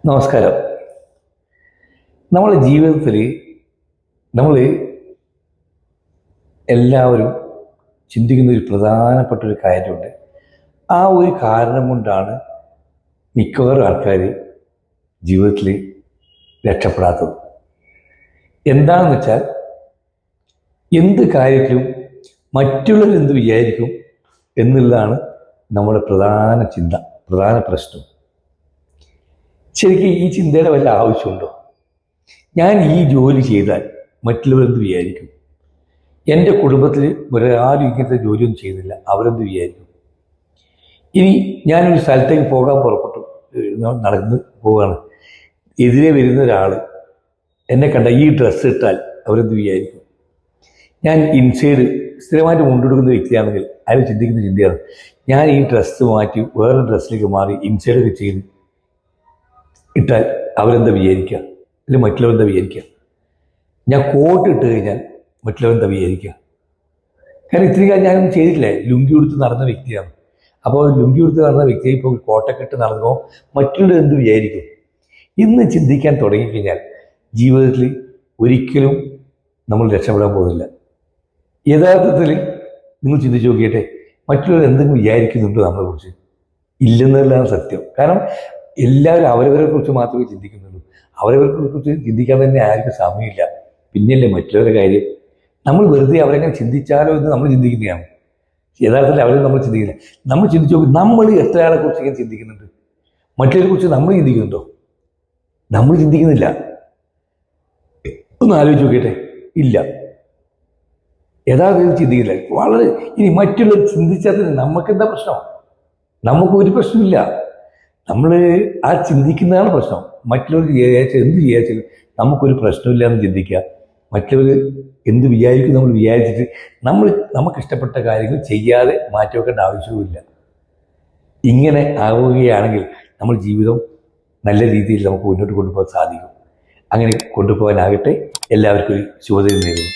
നമസ്കാരം. നമ്മുടെ ജീവിതത്തിൽ നമ്മൾ എല്ലാവരും ചിന്തിക്കുന്ന ഒരു പ്രധാനപ്പെട്ട ഒരു കാര്യമുണ്ട്. ആ ഒരു കാരണം കൊണ്ടാണ് മിക്കവാറും ആൾക്കാർ ജീവിതത്തിൽ രക്ഷപ്പെടാത്തത്. എന്താണെന്ന് വെച്ചാൽ, എന്ത് കാര്യത്തിലും മറ്റുള്ളവർ എന്ത് വിചാരിക്കും എന്നുള്ളതാണ് നമ്മുടെ പ്രധാന ചിന്ത, പ്രധാന പ്രശ്നം. ശരിക്കും ഈ ചിന്തയുടെ വല്ല ആവശ്യമുണ്ടോ? ഞാൻ ഈ ജോലി ചെയ്താൽ മറ്റുള്ളവരെന്ത് വിചാരിക്കും? എൻ്റെ കുടുംബത്തിൽ ഒരാരും ഇങ്ങനത്തെ ജോലിയൊന്നും ചെയ്യുന്നില്ല, അവരെന്ത് വിചാരിക്കും? ഇനി ഞാനൊരു സ്ഥലത്തേക്ക് പോകാൻ പുറപ്പെട്ടു, നടന്ന് പോവുകയാണ്. എതിരെ വരുന്ന ഒരാൾ എന്നെ കണ്ട ഈ ഡ്രസ്സ് ഇട്ടാൽ അവരെന്ത് വിചാരിക്കും? ഞാൻ ഇൻസൈഡ് സ്ഥിരമായിട്ട് മുണ്ടെടുക്കുന്ന വ്യക്തിയാണെങ്കിൽ അയാൾ ചിന്തിക്കുന്ന ചിന്തയാണ്, ഞാൻ ഈ ഡ്രസ്സ് മാറ്റി വേറെ ഡ്രസ്സിലേക്ക് മാറി ഇൻസൈഡൊക്കെ ചെയ്ത് ഇട്ടാൽ അവരെന്താ വിചാരിക്കുക? അല്ലെങ്കിൽ മറ്റുള്ളവരെന്താ വിചാരിക്കുക? ഞാൻ കോട്ട് ഇട്ട് കഴിഞ്ഞാൽ മറ്റുള്ളവരെന്താ വിചാരിക്കുക? കാരണം ഇത്രയും കാര്യം ഞാനൊന്നും ചെയ്തിട്ടില്ല. ലുങ്കി കൊടുത്ത് നടന്ന വ്യക്തിയാണ്. അപ്പോൾ ലുങ്കി കൊടുത്ത് നടന്ന വ്യക്തിയെ ഇപ്പോൾ കോട്ടൊക്കെ ഇട്ട് നടന്നപ്പോൾ മറ്റുള്ളവർ എന്ത് വിചാരിക്കും? ഇന്ന് ചിന്തിക്കാൻ തുടങ്ങിക്കഴിഞ്ഞാൽ ജീവിതത്തിൽ ഒരിക്കലും നമ്മൾ രക്ഷപ്പെടാൻ പോകുന്നില്ല. യഥാർത്ഥത്തിൽ നിങ്ങൾ ചിന്തിച്ച് നോക്കിയിട്ടെ, മറ്റുള്ളവർ എന്തെങ്കിലും വിചാരിക്കുന്നുണ്ടോ നമ്മളെക്കുറിച്ച്? ഇല്ലെന്നുള്ളതാണ് സത്യം. കാരണം എല്ലാവരും അവരവരെ കുറിച്ച് മാത്രമേ ചിന്തിക്കുന്നുള്ളൂ. അവരവരെ കുറിച്ച് ചിന്തിക്കാൻ തന്നെ ആർക്കും സമയമില്ല. പിന്നെയല്ലേ മറ്റുള്ളവരുടെ കാര്യം. നമ്മൾ വെറുതെ അവരെങ്ങനെ ചിന്തിച്ചാലോ എന്ന് നമ്മൾ ചിന്തിക്കുന്നതാണ്. യഥാർത്ഥത്തിൽ അവരെ നമ്മൾ ചിന്തിക്കില്ല. നമ്മൾ ചിന്തിച്ചു നോക്കി, നമ്മൾ എത്ര ആളെ കുറിച്ച് ഇങ്ങനെ ചിന്തിക്കുന്നുണ്ട്? മറ്റുള്ളവരെ കുറിച്ച് നമ്മൾ ചിന്തിക്കുന്നുണ്ടോ? നമ്മൾ ചിന്തിക്കുന്നില്ല. ഒന്ന് ആലോചിച്ച് നോക്കിയിട്ടെ, ഇല്ല, യഥാർത്ഥത്തിൽ ചിന്തിക്കില്ല. വളരെ ഇനി മറ്റുള്ളവർ ചിന്തിച്ചാൽ തന്നെ നമുക്കെന്താ പ്രശ്നം? നമുക്ക് ഒരു പ്രശ്നമില്ല. നമ്മൾ ആ ചിന്തിക്കുന്നതാണ് പ്രശ്നം. മറ്റുള്ളവർ എന്ത് വിചാരിച്ചാലും നമുക്കൊരു പ്രശ്നമില്ല എന്ന് ചിന്തിക്കുക. മറ്റുള്ളവർ എന്ത് വിചാരിക്കും നമ്മൾ വിചാരിച്ചിട്ട് നമുക്കിഷ്ടപ്പെട്ട കാര്യങ്ങൾ ചെയ്യാതെ മാറ്റി വെക്കേണ്ട ആവശ്യവുമില്ല. ഇങ്ങനെ ആവുകയാണെങ്കിൽ നമ്മൾ ജീവിതം നല്ല രീതിയിൽ നമുക്ക് മുന്നോട്ട് കൊണ്ടുപോകാൻ സാധിക്കും. അങ്ങനെ കൊണ്ടുപോകാനാകട്ടെ. എല്ലാവർക്കും ഒരു ശുഭദിനം നേരുന്നു.